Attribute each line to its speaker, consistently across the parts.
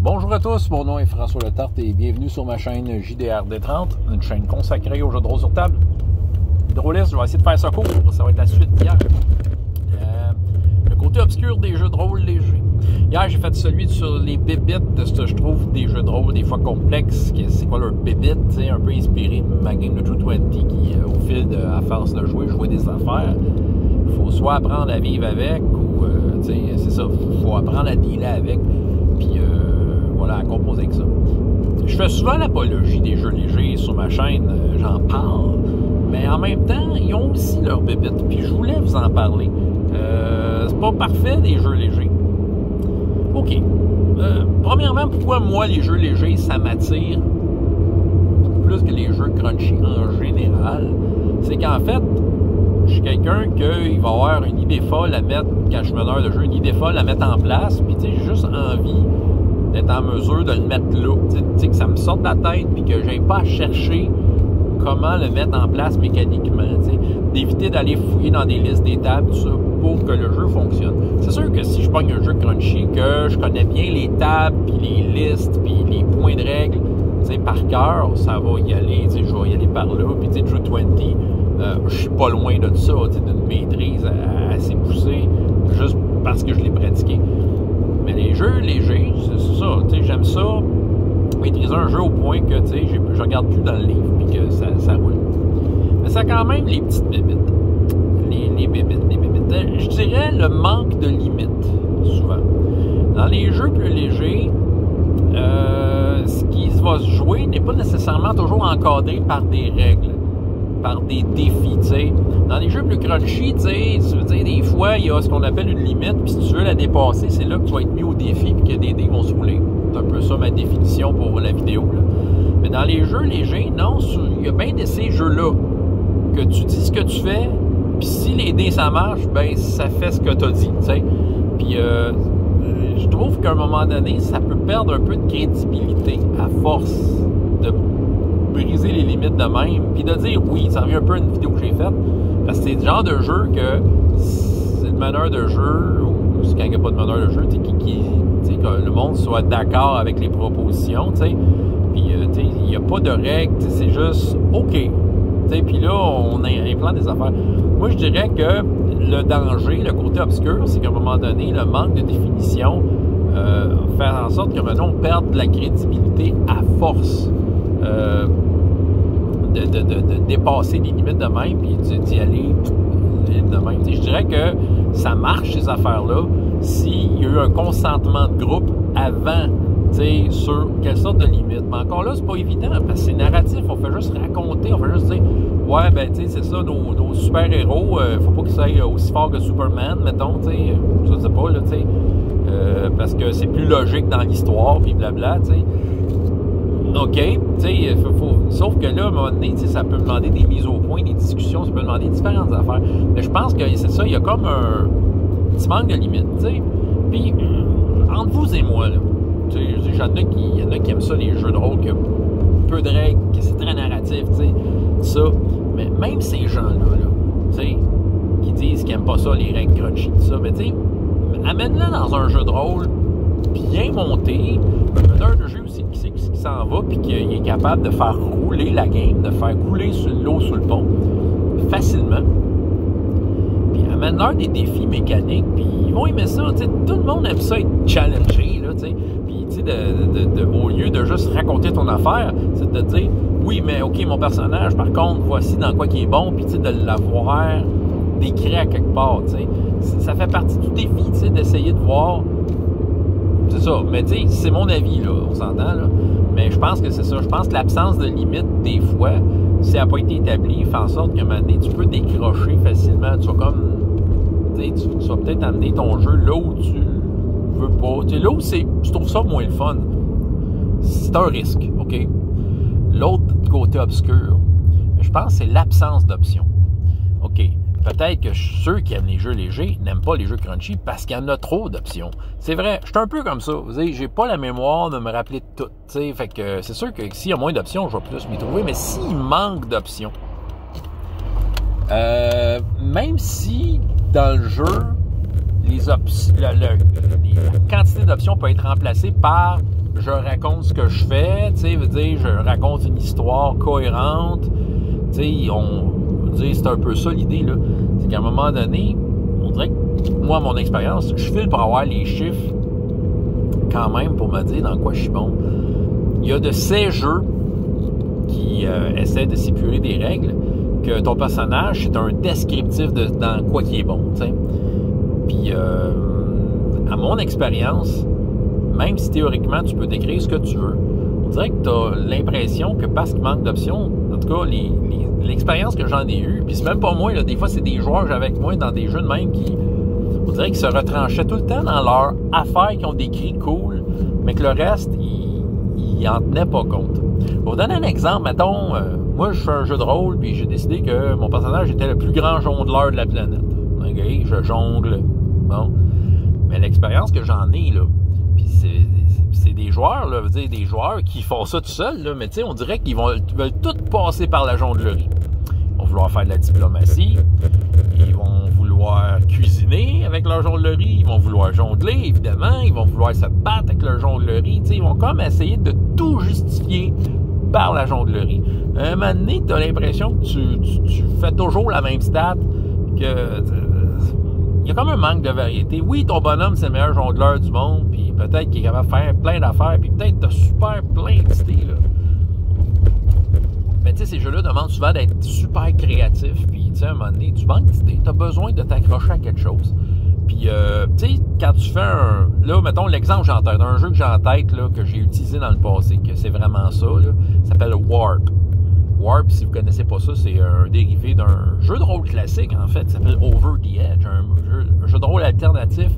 Speaker 1: Bonjour à tous, mon nom est François Letarte et bienvenue sur ma chaîne JDRD30, une chaîne consacrée aux jeux de rôle sur table. Hydroliste, je vais essayer de faire ça court, ça va être la suite d'hier. Le côté obscur des jeux de rôle légers. Hier, j'ai fait celui sur les bébites de ce que je trouve des jeux de rôle des fois complexes. C'est quoi leur bébite, un peu inspiré de ma game de True 20 qui, au fil à force de jouer des affaires. Il faut soit apprendre à vivre avec ou, c'est ça, il faut apprendre à dealer avec. Puis, voilà, à composer avec ça. Je fais souvent l'apologie des jeux légers sur ma chaîne, j'en parle, mais en même temps, ils ont aussi leurs bébites, puis je voulais vous en parler. C'est pas parfait, des jeux légers. OK. Premièrement, pourquoi moi, les jeux légers, ça m'attire plus que les jeux crunchy en général? C'est qu'en fait, je suis quelqu'un qui va avoir une idée folle à mettre, quand je suis meneur de jeu, une idée folle à mettre en place, puis tu sais, j'ai juste envie d'être en mesure de le mettre là, tu sais, que ça me sorte de la tête, puis que j'ai pas à chercher comment le mettre en place mécaniquement, tu sais, d'éviter d'aller fouiller dans des listes d'étapes, tout ça, pour que le jeu fonctionne. C'est sûr que si je pogne un jeu crunchy, que je connais bien les tables, puis les listes, puis les points de règles, tu sais, par cœur, ça va y aller, tu sais, je vais y aller par là, puis tu sais, True 20, je suis pas loin de ça, tu sais, d'une maîtrise assez poussée, juste parce que je l'ai pratiqué. Mais les jeux légers, c'est ça, tu sais, j'aime ça, maîtriser un jeu au point que, tu sais, je regarde plus dans le livre, puis que ça roule. Mais ça a quand même les petites bébites. Les bébites. Je dirais le manque de limites, souvent. Dans les jeux plus légers, ce qui va se jouer n'est pas nécessairement toujours encadré par des règles, par des défis, tu sais. Dans les jeux plus crunchy, tu sais, des fois, il y a ce qu'on appelle une limite, puis si tu veux la dépasser, c'est là que tu vas être mis au défi, puis que des dés vont se rouler. C'est un peu ça ma définition pour la vidéo, là. Mais dans les jeux légers, non, il y a bien de ces jeux-là que tu dis ce que tu fais, puis si les dés, ça marche, ben ça fait ce que tu as dit, tu sais. Puis je trouve qu'à un moment donné, ça peut perdre un peu de crédibilité à force de briser les limites de même, puis de dire oui, ça revient un peu à une vidéo que j'ai faite, parce que c'est le genre de jeu que c'est le meneur de jeu, ou c'est quand il n'y a pas de meneur de jeu, que le monde soit d'accord avec les propositions, tu sais, puis il n'y a pas de règles, c'est juste OK, puis là, on implante des affaires. Moi, je dirais que le danger, le côté obscur, c'est qu'à un moment donné, le manque de définition fait en sorte que maintenant, on perde de la crédibilité à force de dépasser les limites de même, puis d'y aller de même. Je dirais que ça marche, ces affaires-là, s'il y a eu un consentement de groupe avant, sur quelle sorte de limite. Mais encore là, c'est pas évident, parce que c'est narratif, on fait juste raconter, on fait juste dire, ouais, ben, tu sais, c'est ça, nos super-héros, faut pas qu'ils soient aussi forts que Superman, mettons, tu sais, je sais pas, là, tu sais, parce que c'est plus logique dans l'histoire, puis blabla, tu sais. OK, tu sais, sauf que là, à un moment donné, ça peut demander des mises au point, des discussions, ça peut demander différentes affaires. Mais je pense que c'est ça, il y a comme un petit manque de limite, tu sais. Puis, entre vous et moi, là, tu sais, il y en a qui aiment ça, les jeux de rôle, qui ont peu de règles, que c'est très narratif, tu sais, ça. Mais même ces gens-là, tu sais, qui disent qu'ils n'aiment pas ça, les règles crunchy, tout ça, mais tu sais, amène-le dans un jeu de rôle bien monté, un meneur de jeu aussi qui sait qui s'en va, puis qui est capable de faire rouler la game, de faire couler l'eau sur le pont facilement. Puis amène-leur des défis mécaniques, puis ils vont aimer ça. T'sais, tout le monde aime ça être challengé, là, t'sais. Puis au lieu de juste raconter ton affaire, c'est de dire oui, mais OK, mon personnage, par contre, voici dans quoi qui est bon, puis de l'avoir décrit à quelque part. T'sais. Ça fait partie du défi, d'essayer de voir. C'est ça, mais tu sais, c'est mon avis, là, on s'entend, là. Mais je pense que c'est ça. Je pense que l'absence de limite, des fois, si elle n'a pas été établie, fait en sorte qu'à un moment donné, tu peux décrocher facilement. Tu vas comme, tu vas peut-être amener ton jeu là où tu veux pas. Tu sais, là où tu trouves ça moins le fun, c'est un risque, OK? L'autre côté obscur, je pense que c'est l'absence d'options. OK. Peut-être que ceux qui aiment les jeux légers n'aiment pas les jeux crunchy parce qu'il y en a trop d'options. C'est vrai, je suis un peu comme ça. Vous savez, j'ai pas la mémoire de me rappeler de tout. T'sais, fait que c'est sûr que s'il y a moins d'options, je vais plus m'y trouver. Mais s'il manque d'options, même si dans le jeu, la quantité d'options peut être remplacée par je raconte ce que je fais, tu sais, veut dire, je raconte une histoire cohérente, tu sais, c'est un peu ça l'idée, là. C'est qu'à un moment donné, on dirait que, moi, mon expérience, je file pour avoir les chiffres, quand même, pour me dire dans quoi je suis bon. Il y a de ces jeux qui essaient de s'épurer des règles, que ton personnage, c'est un descriptif de dans quoi qui est bon, tu sais. Puis, à mon expérience, même si théoriquement tu peux décrire ce que tu veux, on dirait que tu as l'impression que parce qu'il manque d'options, en tout cas, l'expérience que j'en ai eue, puis c'est même pas moi, là, des fois c'est des joueurs que j'avais avec moi dans des jeux de même qui, on dirait qu'ils se retranchaient tout le temps dans leur affaire qui ont décrit cool, mais que le reste, ils en tenaient pas compte. Pour vous donner un exemple, mettons, moi je fais un jeu de rôle, puis j'ai décidé que mon personnage était le plus grand jongleur de la planète. OK? Je jongle. Bon. Mais l'expérience que j'en ai, là, puis c'est des joueurs, là, veut dire des joueurs qui font ça tout seuls, là, mais tu sais, on dirait qu'ils veulent tout passer par la jonglerie. Ils vont vouloir faire de la diplomatie, ils vont vouloir cuisiner avec leur jonglerie, ils vont vouloir jongler, évidemment, ils vont vouloir se battre avec leur jonglerie, tu sais, ils vont comme essayer de tout justifier par la jonglerie. À un moment donné, tu as l'impression que tu fais toujours la même stat, que il y a comme un manque de variété. Oui, ton bonhomme, c'est le meilleur jongleur du monde, puis peut-être qu'il est capable de faire plein d'affaires, puis peut-être t'as super plein d'idées, là. Mais tu sais, ces jeux-là demandent souvent d'être super créatif, puis tu sais, à un moment donné, tu manques d'idées, t'as besoin de t'accrocher à quelque chose. Puis, tu sais, quand tu fais là, mettons, l'exemple que j'ai en tête, un jeu que j'ai en tête, là, que j'ai utilisé dans le passé, que c'est vraiment ça, là, ça s'appelle Warp. Warp, si vous ne connaissez pas ça, c'est un dérivé d'un jeu de rôle classique, en fait, qui s'appelle Over the Edge, un jeu de rôle alternatif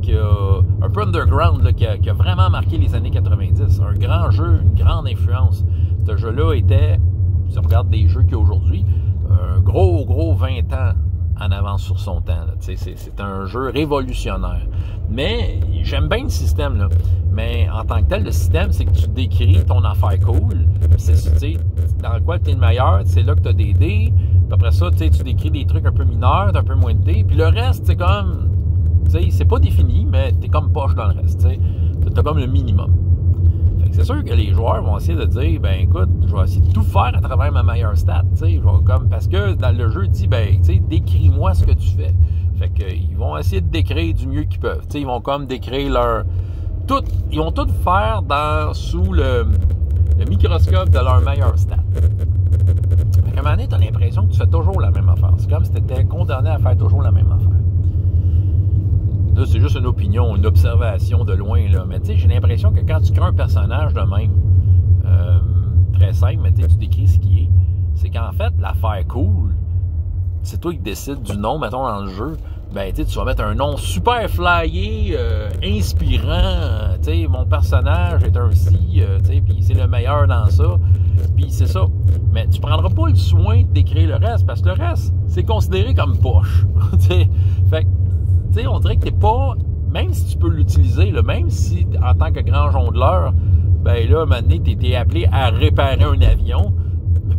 Speaker 1: qui a un peu underground, là, qui a vraiment marqué les années 90. Un grand jeu, une grande influence. Ce jeu-là était, si on regarde des jeux qu'il y a aujourd'hui, un gros 20 ans en avance sur son temps. C'est un jeu révolutionnaire. Mais j'aime bien le système, là. Mais en tant que tel, le système, c'est que tu décris ton affaire cool. C'est dans quoi tu es le meilleur, c'est là que tu as des dés. Puis après ça, tu décris des trucs un peu mineurs, tu as un peu moins de dés. Puis le reste, c'est comme, c'est pas défini, mais tu es comme poche dans le reste. Tu as comme le minimum. Fait que c'est sûr que les joueurs vont essayer de dire, ben écoute, je vais essayer de tout faire à travers ma meilleure stat. Parce que dans le jeu, il dit, ben, décris-moi ce que tu fais. Fait qu'ils vont essayer de décrire du mieux qu'ils peuvent. Ils vont comme décrire ils vont tout faire sous le microscope de leur meilleure stat. Fait qu'à un moment donné, tu as l'impression que tu fais toujours la même affaire. C'est comme si tu étais condamné à faire toujours la même affaire. Là, c'est juste une opinion, une observation de loin, là. Mais tu sais, j'ai l'impression que quand tu crées un personnage de même, très simple, mais tu décris ce qui est, c'est qu'en fait, l'affaire cool, c'est toi qui décides du nom, mettons, dans le jeu. Ben, tu vas mettre un nom super flyé, inspirant, mon personnage est un ci, puis c'est le meilleur dans ça, puis c'est ça. Mais tu prendras pas le soin de décrire le reste, parce que le reste, c'est considéré comme poche. Fait que, on dirait que t'es pas, même si tu peux l'utiliser, là, même si, en tant que grand jongleur, ben là, à un moment donné, t'es appelé à réparer un avion,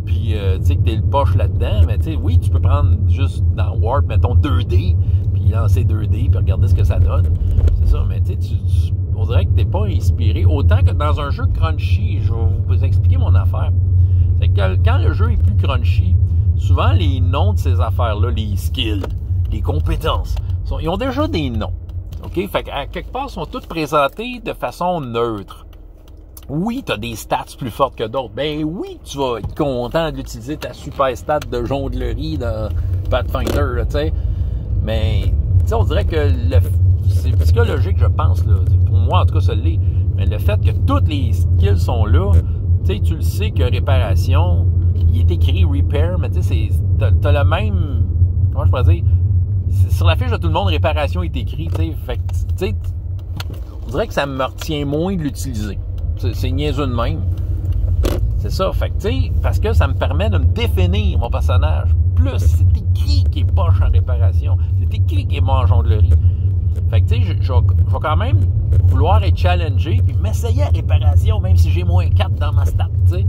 Speaker 1: puis, tu sais, que t'es le poche là-dedans, mais tu sais, oui, tu peux prendre juste dans Warp, mettons, 2D, puis lancer 2D, puis regarder ce que ça donne. C'est ça, mais tu sais, on dirait que t'es pas inspiré. Autant que dans un jeu crunchy, je vais vous expliquer mon affaire. C'est que quand le jeu est plus crunchy, souvent, les noms de ces affaires-là, les skills, les compétences, ils ont déjà des noms. OK? Fait qu'à quelque part, ils sont tous présentés de façon neutre. Oui, tu as des stats plus fortes que d'autres. Ben oui, tu vas être content d'utiliser ta super stat de jonglerie dans Pathfinder, tu sais. Mais, tu sais, on dirait que c'est psychologique, je pense, là. Pour moi, en tout cas, ça l'est. Mais le fait que toutes les skills sont là, tu sais, tu le sais que réparation, il est écrit repair, mais tu sais, t'as le même, comment je pourrais dire, sur la fiche de tout le monde, réparation est écrit, tu sais. Fait que, tu sais, on dirait que ça me retient moins de l'utiliser. C'est niaiseux de même. C'est ça. Fait que, tu sais, parce que ça me permet de me définir mon personnage. Plus, c'est écrit qui est poche en réparation. C'est écrit qui est bon en jonglerie. Fait que, tu sais, je vais quand même vouloir être challengé puis m'essayer à réparation, même si j'ai moins 4 dans ma stat, tu sais.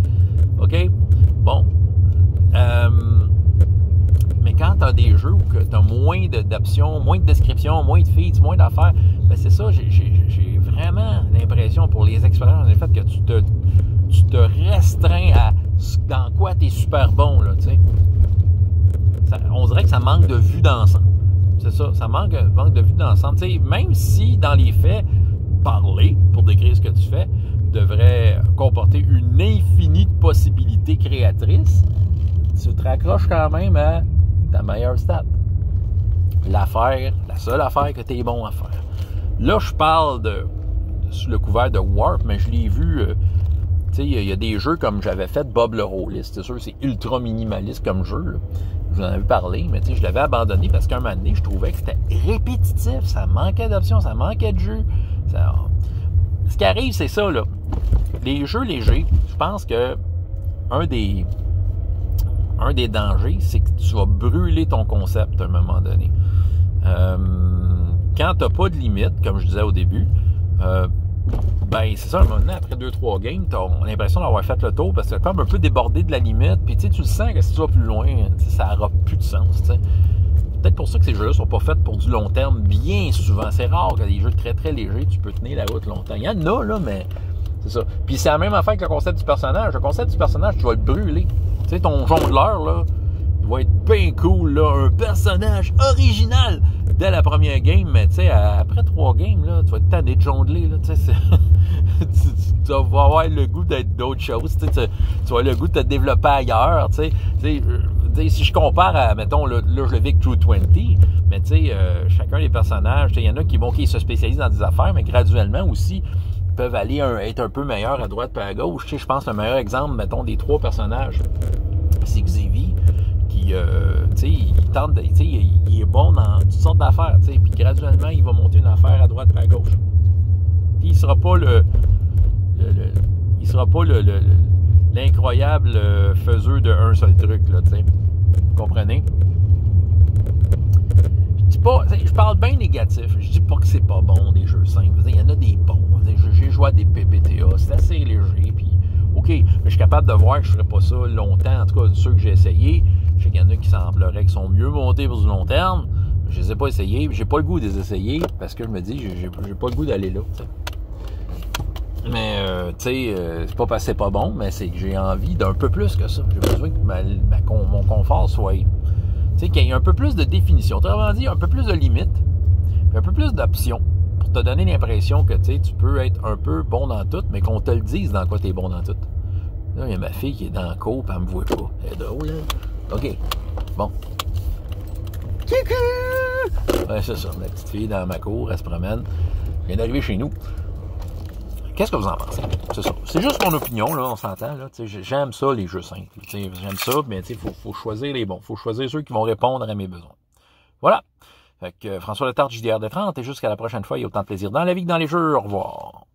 Speaker 1: OK? Bon. Mais quand tu as des jeux où tu as moins d'options, moins de descriptions, moins de feats, moins d'affaires, ben c'est ça, j'ai vraiment l'impression pour les expériences, le fait que tu te restreins à dans quoi tu es super bon, là, tu sais. On dirait que ça manque de vue d'ensemble. C'est ça, ça manque de vue d'ensemble. Tu sais, même si, dans les faits, parler, pour décrire ce que tu fais, devrait comporter une infinie de possibilités créatrices, tu te raccroches quand même à ta meilleure stat. La seule affaire que tu es bon à faire. Là, je parle sous le couvert de Warp, mais je l'ai vu, tu sais, il y a des jeux comme j'avais fait Bob le Rôliste. C'est sûr, c'est ultra minimaliste comme jeu, là. Je vous en avais parlé, mais tu sais, je l'avais abandonné parce qu'un moment donné, je trouvais que c'était répétitif, ça manquait d'options, ça manquait de jeu. Ce qui arrive, c'est ça, là. Les jeux légers, je pense que un des dangers, c'est que tu vas brûler ton concept à un moment donné. Quand tu n'as pas de limite, comme je disais au début, ben c'est ça, à un moment donné, après 2-3 games, tu as l'impression d'avoir fait le tour parce que tu as comme un peu débordé de la limite, puis tu le sens que si tu vas plus loin, ça n'aura plus de sens. T'sais. Peut-être pour ça que ces jeux-là sont pas faits pour du long terme, bien souvent. C'est rare que des jeux très très légers, tu peux tenir la route longtemps. Il y en a, là, mais c'est ça. Puis c'est la même affaire que le concept du personnage. Le concept du personnage, tu vas le brûler. Tu sais, ton jongleur, là, il va être bien cool, là, un personnage original dès la première game, mais tu sais, après 3 games, là, tu vas être tanné de jongler, là, tu sais, tu vas avoir le goût d'être d'autres choses, tu vas avoir le goût de te développer ailleurs, tu sais, si je compare à, mettons, là je le vis avec True 20, mais tu sais, chacun des personnages, il y en a qui se spécialisent dans des affaires, mais graduellement aussi, peuvent aller être un peu meilleurs à droite et à gauche. Tu sais, je pense que le meilleur exemple, mettons, des 3 personnages, c'est Xavier, qui, tu sais, il est bon dans toutes sortes d'affaires, tu sais, puis graduellement, il va monter une affaire à droite et à gauche. Puis il sera pas l'incroyable faiseur d'un seul truc, là, tu sais. Vous comprenez? Je parle bien négatif. Je dis pas que c'est pas bon, des jeux simples. Il y en a des bons. J'ai joué à des PBTA, c'est assez léger, puis OK, mais je suis capable de voir que je ne ferais pas ça longtemps. En tout cas, ceux que j'ai essayés, je sais qu'il y en a qui sembleraient qu'ils sont mieux montés pour du long terme. Je les ai pas essayés, j'ai pas le goût de les essayer parce que je me dis, j'ai pas le goût d'aller là, t'sais. Mais, tu sais, c'est pas parce que c'est pas bon, mais c'est que j'ai envie d'un peu plus que ça. J'ai besoin que mon confort soit, tu sais, qu'il y ait un peu plus de définition. Autrement dit, un peu plus de limites, puis un peu plus d'options pour te donner l'impression que, tu sais, tu peux être un peu bon dans tout, mais qu'on te le dise dans quoi tu es bon dans tout. Là, il y a ma fille qui est dans la cour, puis elle me voit pas. Elle est drôle, là. OK. Bon. Ouais, c'est ça. La petite fille dans ma cour, elle se promène. Elle vient d'arriver chez nous. Qu'est-ce que vous en pensez? C'est ça. C'est juste mon opinion, là, on s'entend. Là. J'aime ça, les jeux simples. J'aime ça, mais il faut choisir les bons. Il faut choisir ceux qui vont répondre à mes besoins. Voilà. Fait que François Letarte, JDR de 30, et jusqu'à la prochaine fois, il y a autant de plaisir dans la vie que dans les jeux. Au revoir.